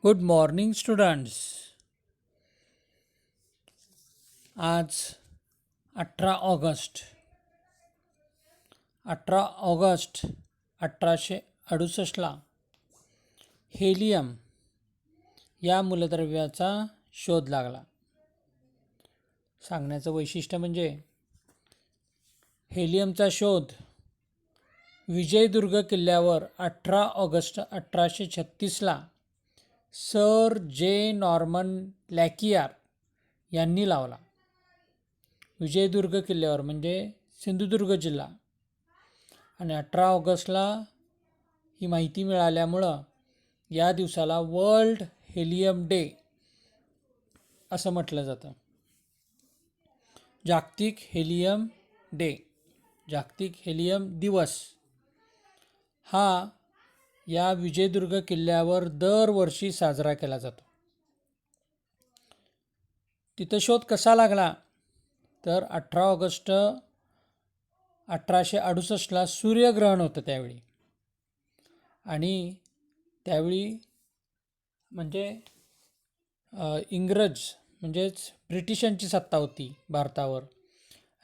Good morning students. आज 18 August 1868ला helium या मूलद्रव्याचा शोध लागला. सांगण्याचं वैशिष्ट्य म्हणजे हेलियमचा शोध विजयदुर्ग किल्ल्यावर 18 ऑगस्ट 1836ला सर जे नॉर्मन लॅकियार यांनी लावला. विजयदुर्ग किल्ल्यावर म्हणजे सिंधुदुर्ग जिल्हा. आणि 18 ऑगस्टला ही माहिती मिळाल्यामुळं या दिवसाला वर्ल्ड हेलियम डे असं म्हटलं जातं. जागतिक हेलियम डे, जागतिक हेलियम दिवस हा या विजयदुर्ग किल्ल्यावर दरवर्षी साजरा केला जातो. तिथं शोध कसा लागला तर 18 ऑगस्ट 1868ला सूर्यग्रहण होतं त्यावेळी. आणि त्यावेळी म्हणजे इंग्रज म्हणजेच ब्रिटिशांची सत्ता होती भारतावर,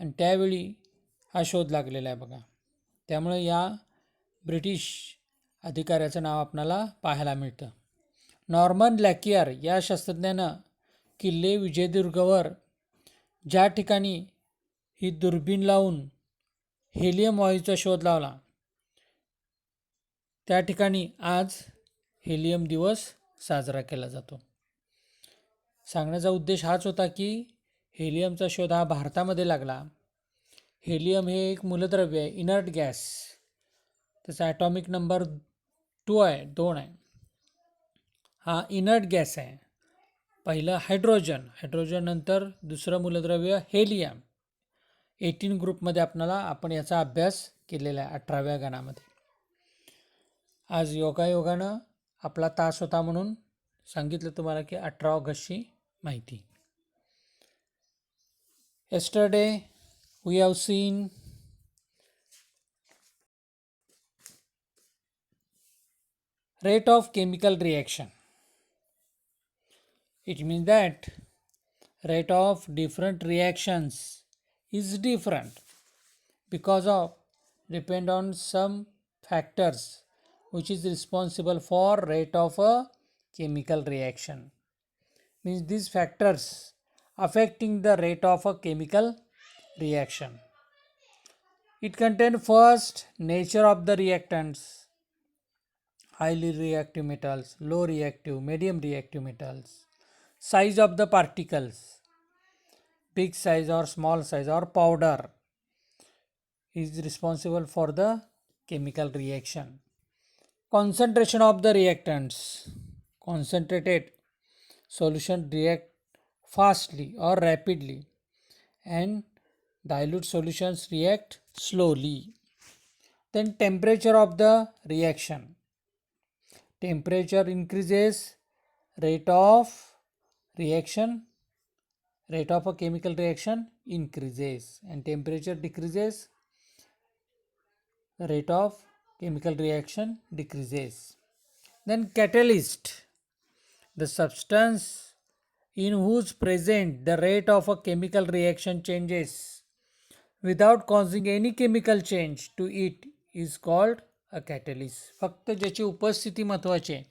आणि त्यावेळी हा शोध लागलेला आहे बघा. त्यामुळे या ब्रिटिश अधिकाऱ्याचं नाव आपल्याला पाहायला मिळतं. नॉर्मन लॅकियार या शास्त्रज्ञानं किल्ले विजयदुर्गवर ज्या ठिकाणी ही दुर्बीण लावून हेलियम वायूचा शोध लावला त्या ठिकाणी आज हेलियम दिवस साजरा केला जातो. सांगण्याचा उद्देश हाच होता की हेलियमचा शोध हा भारतामध्ये लागला. हेलियम हे एक मूलद्रव्य आहे, इनर्ट गॅस. त्याचा ॲटॉमिक नंबर 2 आहे. हा इनर्ट गॅस आहे. पहिलं हायड्रोजन नंतर दुसरं मूलद्रव्य हेलियम. 18 ग्रुपमध्ये आपण याचा अभ्यास केलेला आहे 18व्या गणामध्ये. आज योगायोगानं आपला तास होता म्हणून सांगितलं तुम्हाला की 18 ऑगस्टची माहिती. Yesterday we have seen rate of chemical reaction. It means that rate of different reactions is different because of depend on some factors which is responsible for rate of a chemical reaction. Means these factors affecting the rate of a chemical reaction. It contains first nature of the reactants, highly reactive metals, low reactive, medium reactive metals, size of the particles, big size or small size or powder is responsible for the chemical reaction. Concentration of the reactants, concentrated solution react fastly or rapidly and dilute solutions react slowly. Then temperature of the reaction, temperature increases, rate of a chemical reaction increases, and temperature decreases, rate of chemical reaction decreases. Then catalyst, the substance in whose presence the rate of a chemical reaction changes without causing any chemical change to it is called a catalyst. फक्त ज्याची उपस्थिती महत्त्वाची आहे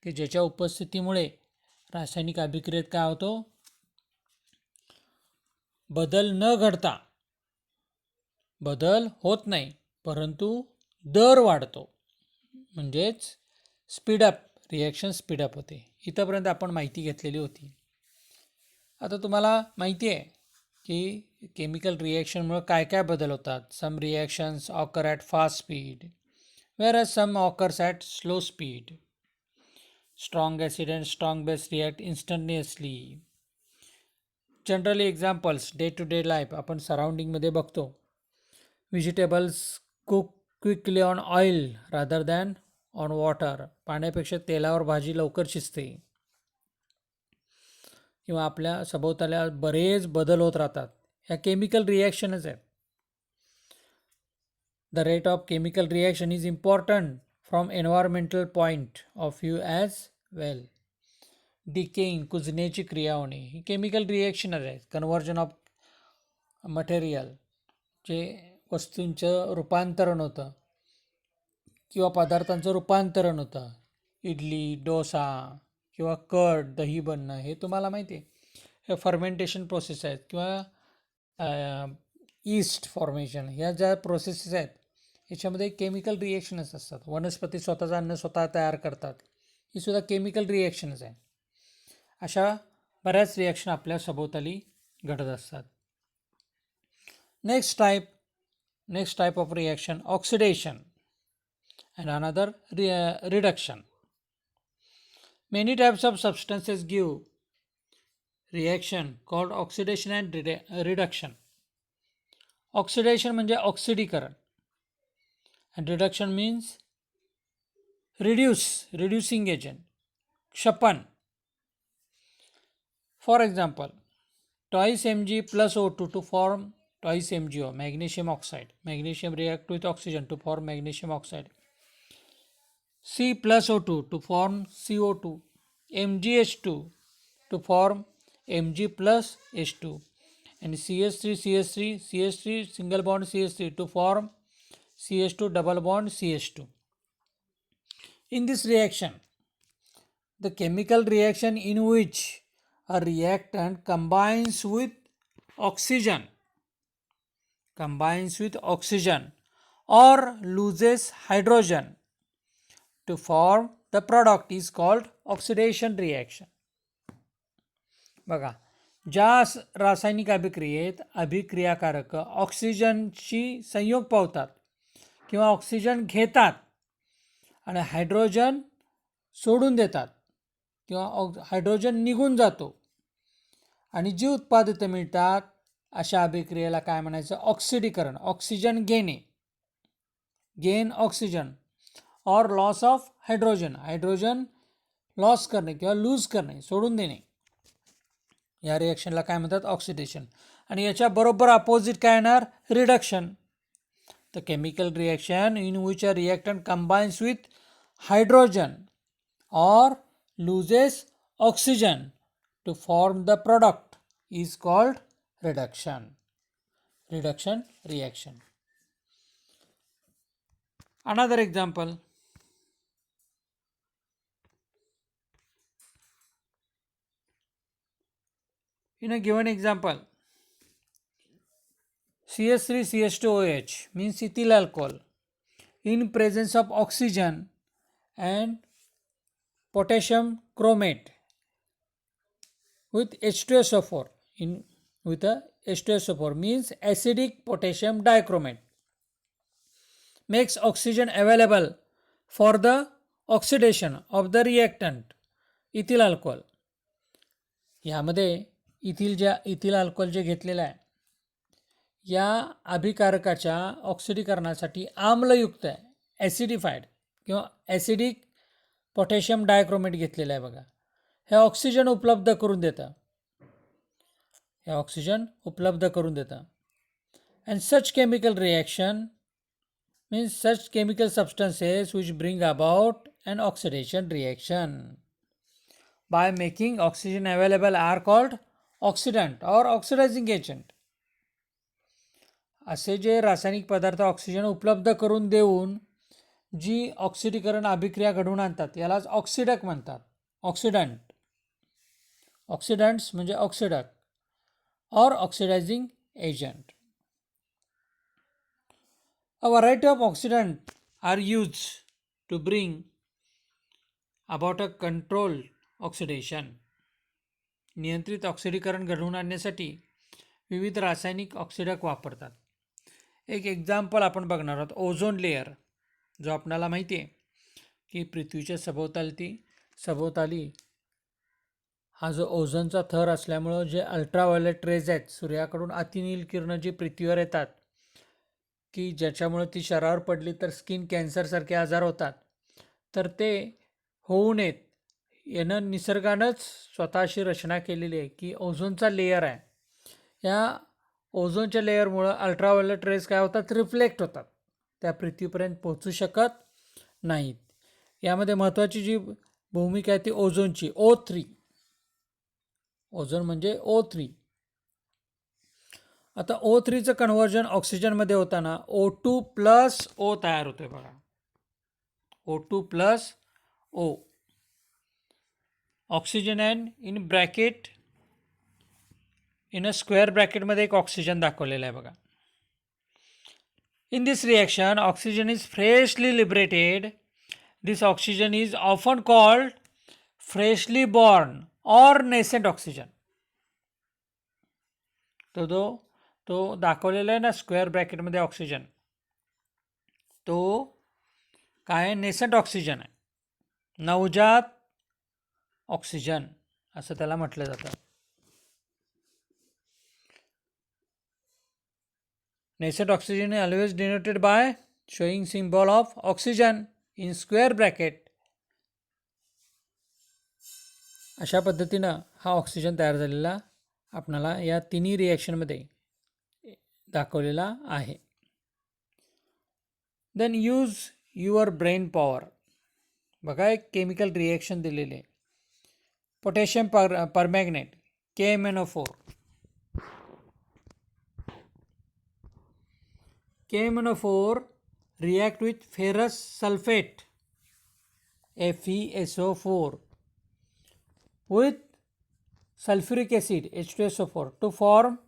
की ज्याच्या उपस्थितीमुळे रासायनिक अभिक्रियेत काय होतो, बदल न घडता, बदल होत नाही परंतु दर वाढतो, म्हणजेच स्पीडअप, रिॲक्शन स्पीडअप होते. इथंपर्यंत आपण माहिती घेतलेली होती. आता तुम्हाला माहिती आहे की केमिकल रिॲक्शनमुळे काय काय बदल होतात. Some reactions occur at fast speed whereas some occurs at slow speed. Strong acid and strong base react instantaneously. Generally examples day to day life आपण सराउंडिंगमध्ये बघतो. Vegetables cook quickly on oil rather than on water. पाण्यापेक्षा तेलावर भाजी लवकर शिजते. किंवा आपल्या सभोवताल्या बरेच बदल होत राहतात. ह्या केमिकल रिॲक्शनच आहेत. The rate of chemical reaction is important from environmental point of view as well. डिकेईंग कुजण्याची क्रिया होणे ही केमिकल रिॲक्शनच आहेत. कन्व्हर्जन ऑफ मटेरियल जे वस्तूंचं रूपांतरण होतं किंवा पदार्थांचं रूपांतरण होतं. इडली, डोसा किंवा कर्ड, दही बनणं हे तुम्हाला माहिती आहे. हे फर्मेंटेशन प्रोसेस आहेत किंवा ईस्ट फॉर्मेशन ह्या ज्या प्रोसेसेस आहेत याच्यामध्ये केमिकल रिॲक्शनच असतात. वनस्पती स्वतःचं अन्न स्वतः तयार करतात, ही सुद्धा केमिकल रिॲक्शनच आहे. अशा बऱ्याच रिॲक्शन आपल्या सभोवताली घडत असतात. Next type of reaction oxidation and another reduction. Many types of substances give reaction called oxidation and reduction. Oxidation म्हणजे ऑक्सिडीकरण and reduction means reducing agent, क्षपन. For example, twice Mg plus O2 to form twice MgO, magnesium oxide. Magnesium react with oxygen to form magnesium oxide. C plus O2 to form CO2, MgH2 to form Mg plus H2, and CH3 single bond CH3 to form CH2 double bond CH2. In this reaction, the chemical reaction in which a reactant combines with oxygen or loses hydrogen to form the product is called oxidation reaction. बघा, ज्या रासायनिक अभिक्रियेत अभिक्रियाकारक ऑक्सिजनशी संयोग पावतात किंवा oxygen घेतात आणि hydrogen सोडून देतात किंवा हायड्रोजन निघून जातो आणि जी उत्पादितं मिळतात अशा अभिक्रियेला काय म्हणायचं? ऑक्सिडीकरण. ऑक्सिजन गेन ऑक्सिजन और लॉस ऑफ हायड्रोजन लॉस करणे किंवा लूज करणे, सोडून देणे, या रिॲक्शनला काय म्हणतात? ऑक्सिडेशन. आणि याच्या बरोबर अपोजिट काय येणार? Reduction. The chemical reaction in which a reactant combines with hydrogen or loses oxygen to form the product is called reduction reaction. Another example, in a given example, CH3CH2OH means ethyl alcohol in presence of oxygen and potassium chromate with H2SO4 with a H2SO4 means acidic potassium dichromate makes oxygen available for the oxidation of the reactant ethyl alcohol. यामध्ये ethyl alcohol जे घेतलेलं आहे या अभिकारकाच्या ऑक्सिडीकरणासाठी आम्लयुक्त आहे, ॲसिडिफाईड किंवा acidic potassium dichromate घेतलेलं आहे. बघा, हे ऑक्सिजन उपलब्ध करून देतं. And such chemical reaction means such chemical substances which bring about an oxidation reaction by making oxygen available are called oxidant or oxidizing agent. असे जे रासायनिक पदार्थ ऑक्सिजन उपलब्ध करून देऊन जी ऑक्सिडीकरण अभिक्रिया घडवून आणतात यालाच ऑक्सिडक म्हणतात. ऑक्सिडंट्स म्हणजे ऑक्सिडक or oxidizing agent. A variety of oxidants are used to bring about a controlled oxidation. नियंत्रित ऑक्सिडीकरण घडवून आणण्यासाठी विविध रासायनिक ऑक्सिडक वापरतात. एक एक्झाम्पल आपण बघणार आहोत, ओझोन लेअर, जो आपल्याला माहिती आहे की पृथ्वीच्या सभोवताली हा जो ओझोनचा थर असल्यामुळं जे अल्ट्राव्हायोलेट रेज आहेत, सूर्याकडून अतिनील किरणं जी पृथ्वीवर येतात की ज्याच्यामुळे ती शरीरावर पडली तर स्किन कॅन्सरसारखे आजार होतात, तर ते होऊ नयेत यानं निसर्गानंच स्वतःशी रचना केलेली आहे की ओझोनचा लेयर आहे. या ओझोनच्या लेअरमुळं अल्ट्राव्हायोलेट रेज काय होतात? रिफ्लेक्ट होतात, त्या पृथ्वीपर्यंत पोहोचू शकत नाहीत. यामध्ये महत्त्वाची जी भूमिका आहे ती ओझोनची, O3 ओझोन म्हणजे O3. आता O3चं कन्व्हर्जन ऑक्सिजनमध्ये होताना O2 प्लस O तयार होतोय बघा. O2 plus O. Oxygen and in bracket, in a square ब्रॅकेटमध्ये एक ऑक्सिजन दाखवलेला आहे बघा. In this reaction, oxygen is freshly liberated. This oxygen is often called freshly born or nascent oxygen. तो दाखवलेला आहे ना स्क्वेअर ब्रॅकेटमध्ये ऑक्सिजन, तो काय नेसंट ऑक्सिजन आहे, नवजात ऑक्सिजन असं त्याला म्हटलं जातं. Nascent oxygen is always denoted by showing symbol of oxygen in square bracket. अशा पद्धतीनं हा ऑक्सिजन तयार झालेला आपणाला या तिन्ही रिॲक्शनमध्ये दाखवलेला आहे. Then use your brain power. बघा एक केमिकल रिॲक्शन दिलेले, potassium permanganate KMnO4. KMnO4 react with ferrous sulfate FeSO4 with sulfuric acid H2SO4 to form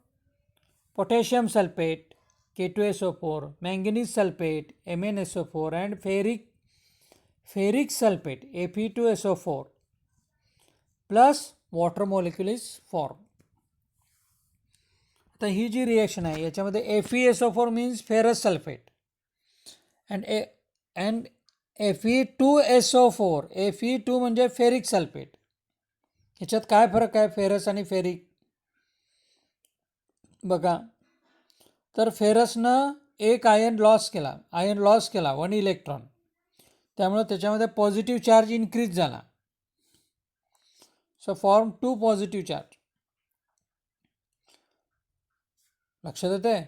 potassium sulfate K2SO4, manganese sulfate MnSO4 and ferric sulfate Fe2SO4 plus water molecule is formed. आता ही जी reaction आहे याच्यामध्ये FeSO4 means ferrous sulphate and Fe2SO4, Fe2 म्हणजे ferric sulphate. ह्याच्यात काय फरक आहे ferrous आणि ferric बघा. तर फेरसनं एक आयन लॉस केला 1 इलेक्ट्रॉन, त्यामुळे त्याच्यामध्ये पॉझिटिव्ह चार्ज इन्क्रीज झाला. So form 2 positive charge. लक्षात येते.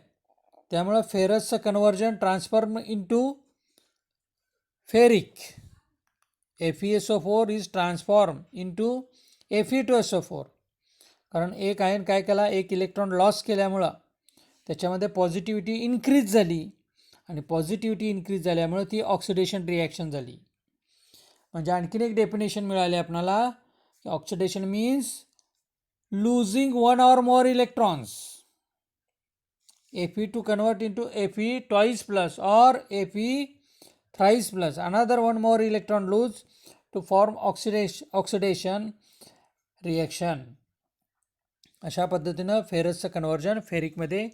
त्यामुळे फेरसचं conversion transform into ferric. FeSO4 is transform into Fe2SO4. कारण एक आयन काय केला, एक इलेक्ट्रॉन लॉस केल्यामुळं त्याच्यामध्ये पॉझिटिव्हिटी इन्क्रीज झाली आणि पॉझिटिव्हिटी इन्क्रीज झाल्यामुळे ती ऑक्सिडेशन रिॲक्शन झाली. म्हणजे आणखीन एक डेफिनेशन मिळाली आपणाला. Oxidation means losing 1 or more electrons. Fe2 convert into Fe twice plus or Fe thrice plus another 1 more electron lose to form oxidation reaction. अशा पद्धतीनं फेरसचं कन्व्हर्जन फेरिकमध्ये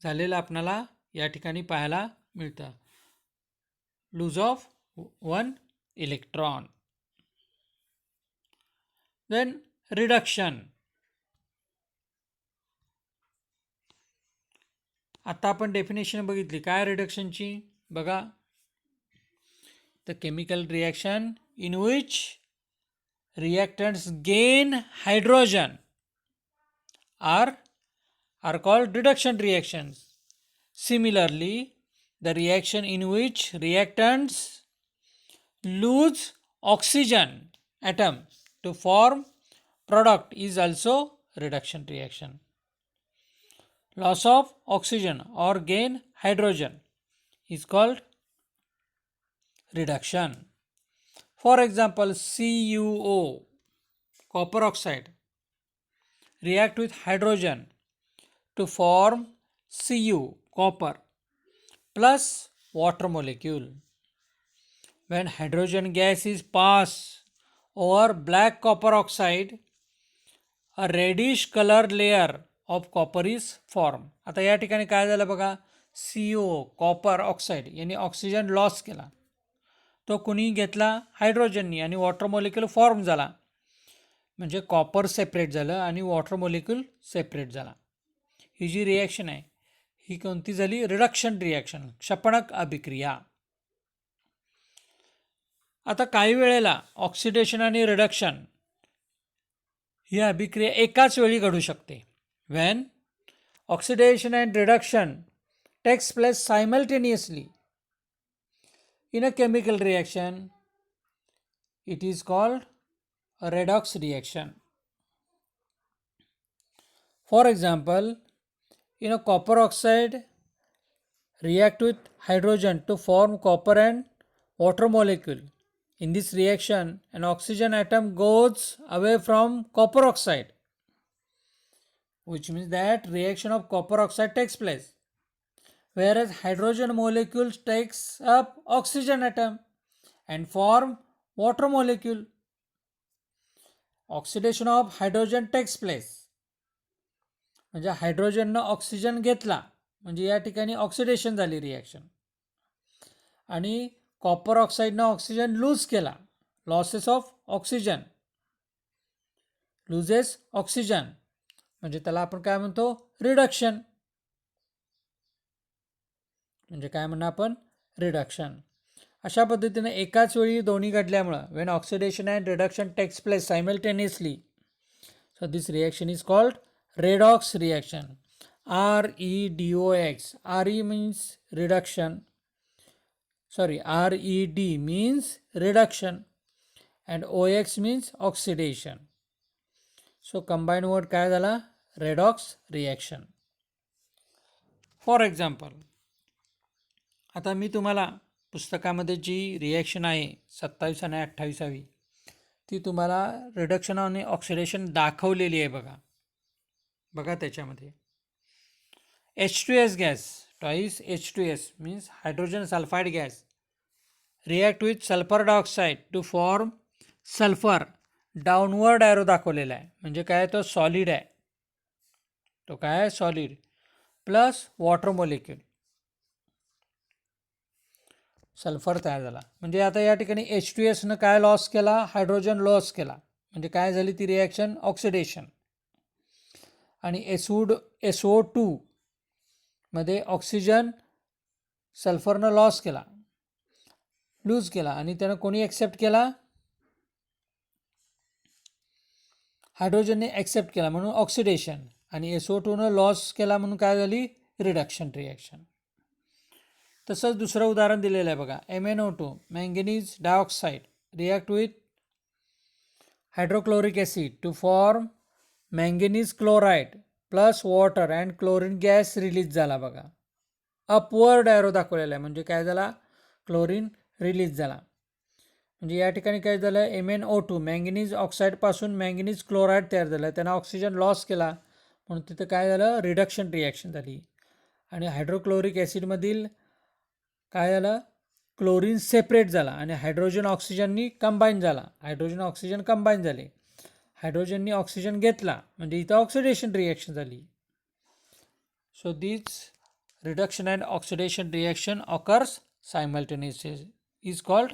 झालेलं आपणाला या ठिकाणी पाहायला मिळतं. Lose of 1 electron. Then reduction. आता आपण डेफिनेशन बघितली काय रिडक्शनची बघा. The chemical reaction in which reactants gain hydrogen are called reduction reactions. Similarly, the reaction in which reactants lose oxygen atom to form product is also reduction reaction. Loss of oxygen or gain hydrogen is called reduction. For example, CuO, copper oxide, react with hydrogen to form Cu, copper, plus water molecule. When hydrogen gas is passed over black copper oxide, a reddish colored layer of copper is formed. आता या ठिकाणी काय झालं बघा. CO, copper oxide यांनी oxygen loss केला, तो कुणी घेतला हायड्रोजननी आणि वॉटर मॉलिक्यूल फॉर्म झाला. म्हणजे कॉपर सेपरेट झालं आणि वॉटर मॉलिक्यूल सेपरेट झाला. ही जी रिॲक्शन आहे ही कोणती झाली, रिडक्शन रिॲक्शन, क्षपणक अभिक्रिया. आता काही वेळेला ऑक्सिडेशन आणि रिडक्शन ही अभिक्रिया एकाच वेळी घडू शकते. When oxidation and reduction takes place simultaneously in a chemical reaction, it is called a redox reaction. For example, copper oxide react with hydrogen to form copper and water molecule. In this reaction, an oxygen atom goes away from copper oxide, which means that reaction of copper oxide takes place, whereas hydrogen molecule takes up oxygen atom and form water molecule. Oxidation of hydrogen takes place, म्हणजे हायड्रोजननं oxygen घेतला, म्हणजे या ठिकाणी oxidation झाली reaction. आणि copper ऑक्साईडनं oxygen loose केला, losses of oxygen, loses oxygen, म्हणजे त्याला आपण काय म्हणतो, रिडक्शन. म्हणजे काय म्हणणार आपण, रिडक्शन. अशा पद्धतीने एकाच वेळी दोन्ही घडल्यामुळं when oxidation and reduction takes place simultaneously, so this reaction is called redox reaction. REDOX. RE means reduction. RED means reduction and OX means oxidation. So combined word काय झाला, redox reaction. For example, आता मी तुम्हाला पुस्तकामध्ये जी reaction आहे 27 आणि 28वी, ती तुम्हाला reduction आणि ऑक्सिडेशन दाखवलेली आहे. बघा त्याच्यामध्ये H2S gas, twice H2S means hydrogen sulphide gas, react with sulphur dioxide to form sulphur. Downward arrow दाखवलेला आहे, म्हणजे काय, तो सॉलिड आहे, तो काय, solid, plus water molecule, sulphur तयार झाला. म्हणजे आता या ठिकाणी H2Sनं काय लॉस केला, हायड्रोजन लॉस केला, म्हणजे काय झाली ती रिॲक्शन, ऑक्सिडेशन. आणि SO2 मध्ये ऑक्सिजन सल्फरनं लूज केला आणि त्यानं कोणी ॲक्सेप्ट केला, हायड्रोजनने ॲक्सेप्ट केला, म्हणून ऑक्सिडेशन. आणि SO2नं लॉस केला म्हणून काय झाली, रिडक्शन रिॲक्शन. तसंच दुसरं उदाहरण दिलेलं आहे बघा, MnO2 manganese dioxide react with hydrochloric acid to form manganese chloride plus water and chlorine gas release झाला. बघा अपवर्ड ॲरो दाखवलेला आहे, म्हणजे काय झाला, क्लोरीन रिलीज झाला. म्हणजे या ठिकाणी काय झालं, MnO2 मँगनीज ऑक्साईडपासून मँगनीज क्लोराईड तयार झालं, त्यानं ऑक्सिजन लॉस केला, म्हणून तिथं काय झालं, रिडक्शन रिॲक्शन झाली. आणि हायड्रोक्लोरिक ॲसिडमधील काय झालं, क्लोरीन सेपरेट झाला आणि हायड्रोजन ऑक्सिजननी कंबाईन झाला, हायड्रोजन ऑक्सिजन कंबाईन झाले, हायड्रोजननी ऑक्सिजन घेतला, म्हणजे इथं ऑक्सिडेशन रिॲक्शन झाली. So this reduction and oxidation reaction occurs simultaneously, is called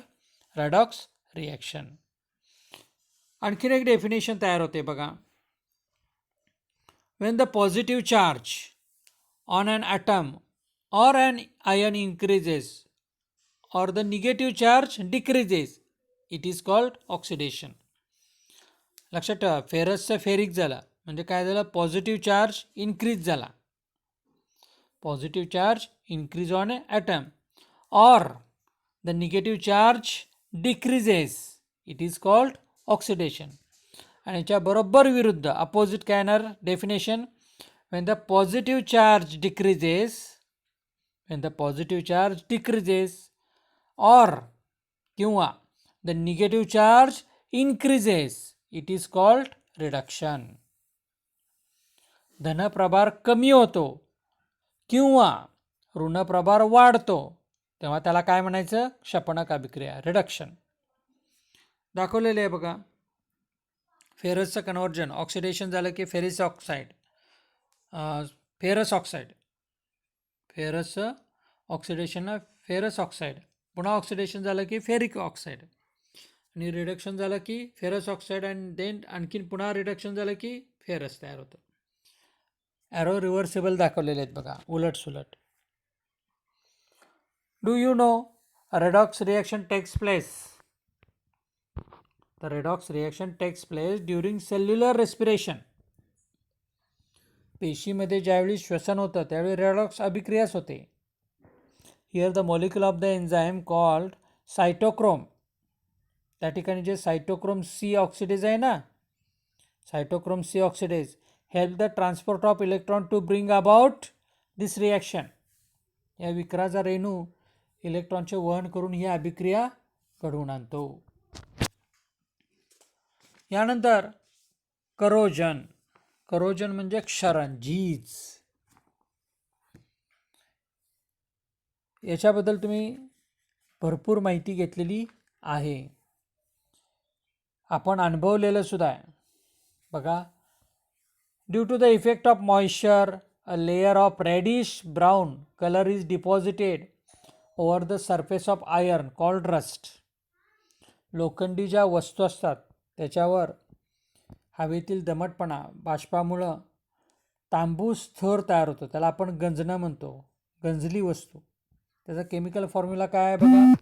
redox reaction. आणखीन एक डेफिनेशन तयार होते बघा, when the positive charge on an atom or an ion increases or the negative charge decreases, it is called oxidation. लक्षात ठेवा, फेरसचं ferric झाला, म्हणजे काय झालं, पॉझिटिव्ह चार्ज इन्क्रीज झाला, positive charge increase on a atom, or the negative charge decreases, it is called oxidation. आणि याच्या बरोबर विरुद्ध अपोजिट काय येणार definition, when the positive charge decreases or किंवा the negative charge increases, it is called reduction. धनप्रभार कमी होतो किंवा ऋणप्रभार वाढतो, तेव्हा त्याला काय म्हणायचं, क्षपणक अभिक्रिया, रिडक्शन. दाखवलेले आहे बघा, फेरसचं कन्व्हर्जन, ऑक्सिडेशन झालं की फेरस ऑक्साईड, फेरसचं ऑक्सिडेशनला फेरस ऑक्साईड, पुन्हा ऑक्सिडेशन झालं की फेरिक ऑक्साईड, आणि रिडक्शन झालं की फेरस ऑक्साईड, अँड देन आणखीन पुन्हा रिडक्शन झालं की फेरस तयार होतं. ॲरो रिव्हर्सेबल दाखवलेले आहेत बघा, उलट सुलट. Do you know redox reaction takes place, the redox reaction takes place during cellular respiration. पेशीमध्ये ज्यावेळी श्वसन होतं त्यावेळी रेडॉक्स अभिक्रियाच होते. Here the molecule of the enzyme called cytochrome, त्या ठिकाणी जे सायटोक्रोम सी ऑक्सिडेज आहे ना, cytochrome C oxidase, help the transport of electron to bring about this reaction. या विक्राचा रेणू इलेक्ट्रॉनचे वहन करून ही अभिक्रिया घडवून आणतो. यानंतर करोजन. करोजन म्हणजे क्षरण, झीज. याच्याबद्दल तुम्ही भरपूर माहिती घेतलेली आहे, आपण अनुभवलेलं सुद्धा आहे. बघा, due to the effect of moisture a layer of reddish brown color is deposited over the surface of iron called rust. लोखंडी ज्या वस्तू असतात त्याच्यावर हवेतील दमटपणा बाष्पामुळं तांबूस थर तयार होतो, त्याला आपण गंजणं म्हणतो, गंजली वस्तू. त्याचा केमिकल फॉर्म्युला काय आहे बघा,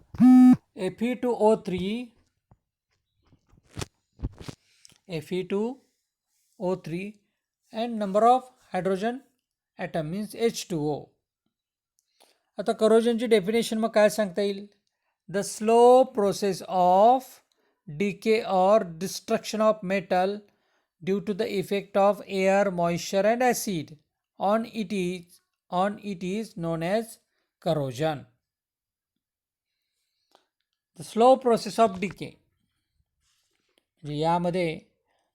Fe2O3 and number of hydrogen atom means H2O. आता करोजनची डेफिनेशन मग काय सांगता येईल, the slow process of decay or destruction of metal due to the effect of air, moisture and acid on it is known as corrosion. The slow process of decay म्हणजे यामध्ये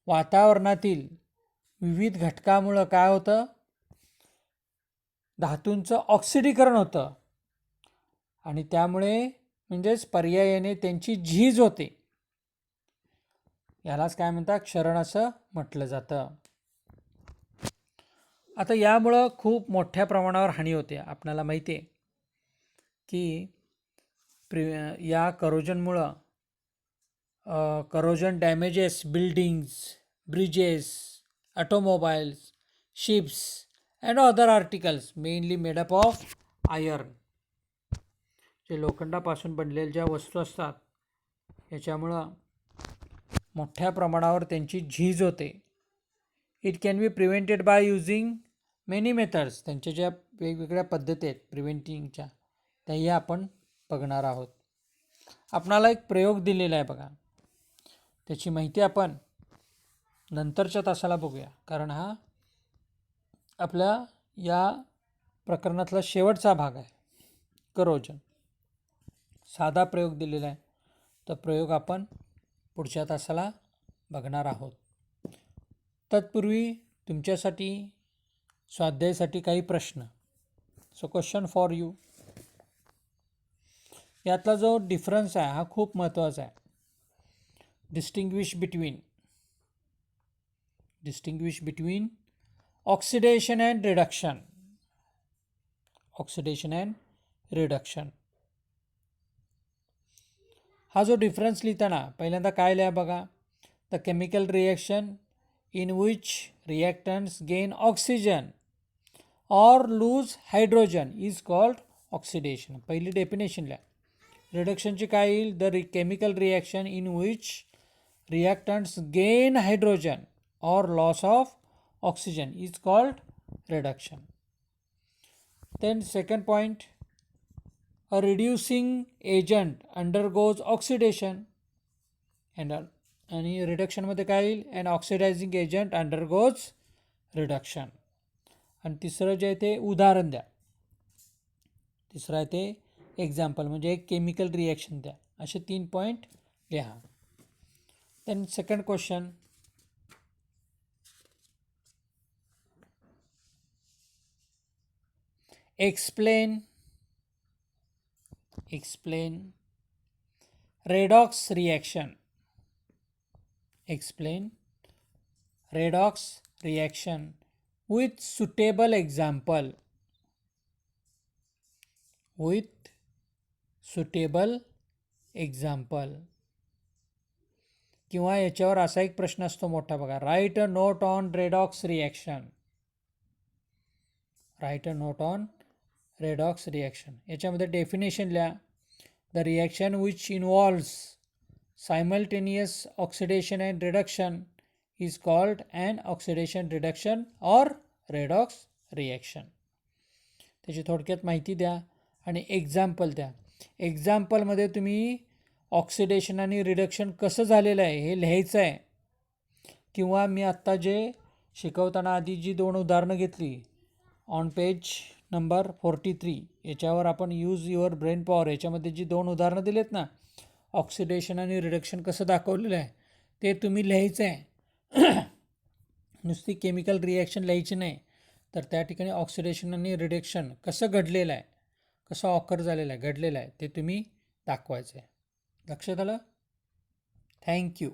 वातावरणातील विविध घटकामुळं काय होतं, धातूंचं ऑक्सिडीकरण होतं आणि त्यामुळे म्हणजेच पर्यायाने त्यांची झीज होते. यालाच काय म्हणतात, क्षरण असं म्हटलं जातं. आता यामुळं खूप मोठ्या प्रमाणावर हानी होते. आपल्याला माहिती आहे की या करोजनमुळं corrosion damages buildings, bridges, automobiles, ships and other articles mainly made up of iron. जे लोखंडापासून बनलेल्या ज्या वस्तू असतात याच्यामुळं मोठ्या प्रमाणावर त्यांची झीज होते. It can be prevented by using many methods. त्यांच्या ज्या वेगवेगळ्या पद्धती आहेत प्रिव्हेंटिंगच्या, त्याही आपण बघणार आहोत. आपणाला एक प्रयोग दिलेला आहे बघा, त्याची माहिती आपण नंतरच्या तासाला बघूया, कारण हा आपल्या या प्रकरणातला शेवटचा भाग आहे. करोजन साधा प्रयोग दिलेला आहे, तर प्रयोग आपण पुढच्या तासाला बघणार आहोत. तत्पूर्वी तुमच्यासाठी स्वाध्यायासाठी काही प्रश्न. So question for you. यातला जो डिफरन्स आहे हा खूप महत्त्वाचा आहे. Distinguish between oxidation and reduction. Oxidation and reduction हा जो डिफरन्स लिहिताना पहिल्यांदा काय लिहा बघा, the chemical reaction in which reactants gain oxygen or lose hydrogen is called oxidation. पहिली डेफिनेशन लिहा. रिडक्शनची काय येईल, the chemical reaction in which reactants gain hydrogen or loss of oxygen is called reduction. Then second point, a reducing agent undergoes oxidation and आणि reduction मध्ये काय येईल, an oxidizing agent undergoes reduction. आणि तिसरं जे आहे ते उदाहरण द्या. तिसरं आहे ते एक्झाम्पल म्हणजे एक केमिकल रिॲक्शन द्या. असे 3 पॉईंट लिहा. Then second question, explain redox reaction. Explain redox reaction with suitable example. किंवा याच्यावर असा एक प्रश्न असतो मोठा बघा, right a note on redox reaction. Redox reaction याच्यामध्ये डेफिनेशन लिहा. The reaction which involves simultaneous oxidation and reduction is called and oxidation reduction or redox reaction. त्याची थोडक्यात माहिती द्या आणि एक्झाम्पल द्या. एक्झाम्पलमध्ये तुम्ही ऑक्सिडेशन आणि रिडक्शन कसं झालेलं आहे हे लिहायचं आहे, किंवा मी आत्ता जे शिकवताना आधी जी 2 उदाहरणं घेतली ऑन पेज नंबर 43 याच्यावर आपण यूज युअर ब्रेन पॉवर याच्यामध्ये जी 2 उदाहरणं दिलेत ना, ऑक्सिडेशन आणि रिडक्शन कसं दाखवलेलं आहे ते तुम्ही लिहायचं आहे. नुसती केमिकल रिॲक्शन लिहायची नाही, तर त्या ठिकाणी ऑक्सिडेशन आणि रिडक्शन कसं घडलेलं आहे, कसं ऑकर झालेलं आहे, घडलेलं आहे ते तुम्ही दाखवायचं आहे. लक्षात आलं? थँक्यू.